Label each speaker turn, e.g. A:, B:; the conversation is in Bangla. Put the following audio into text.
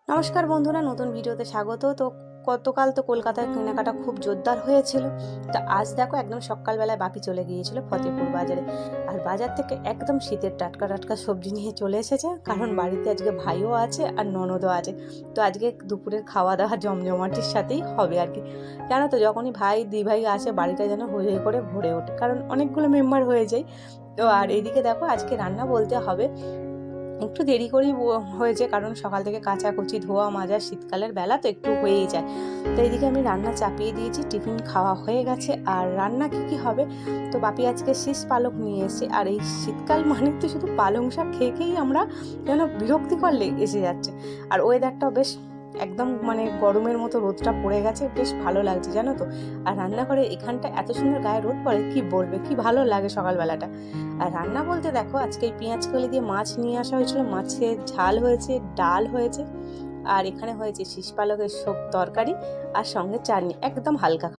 A: নমস্কার বন্ধুরা, নতুন ভিডিওতে স্বাগত। তো গতকাল তো কলকাতায় কেনাকাটা খুব জোরদার হয়েছিল। তো আজ দেখো একদম সকালবেলায় বাপি চলে গিয়েছিল ফতেপুর বাজারে। আর বাজার থেকে একদম শীতের টাটকা টাটকা সবজি নিয়ে চলে এসেছে, কারণ বাড়িতে আজকে ভাইও আছে আর ননদও আছে। তো আজকে দুপুরের খাওয়া দাওয়া জমজমাটির সাথেই হবে আর কি। জানো তো, যখনই ভাই দি ভাই আসে বাড়িটা যেন হয়ে করে ভরে ওঠে, কারণ অনেকগুলো মেম্বার হয়ে যায়। তো আর এদিকে দেখো আজকে রান্না বলতে হবে একটু দেরি করেই হয়েছে, কারণ সকাল থেকে কাচাকুচি ধোয়া মাজা, শীতকালের বেলা তো একটু হয়েই যায়। তো এইদিকে আমি রান্না চাপিয়ে দিয়েছি, টিফিন খাওয়া হয়ে গেছে। আর রান্না কি হবে, তো বাপি আজকে শীষ পালক নিয়ে এসে, আর এই শীতকাল মানে তো শুধু পালং শাক খেয়ে খেয়েই আমরা যেন বিরক্তিকর এসে যাচ্ছে। আর ওয়েদারটাও বেশ একদম মানে গরমের মতো, রোদটা পড়ে গেছে, বেশ ভালো লাগছে জানো তো। আর রান্নাঘরে এখানটা এত সুন্দর গায়ে রোদ পড়ে, কি বলবে, কি ভালো লাগে সকালবেলাটা। আর রান্না বলতে দেখো আজকে এই পেঁয়াজ কলি দিয়ে মাছ নিয়ে আসা হয়েছিল, মাছের ঝাল হয়েছে, ডাল হয়েছে, আর এখানে হয়েছে শীষ পালকের তরকারি, আর সঙ্গে চাটনি, একদম হালকা।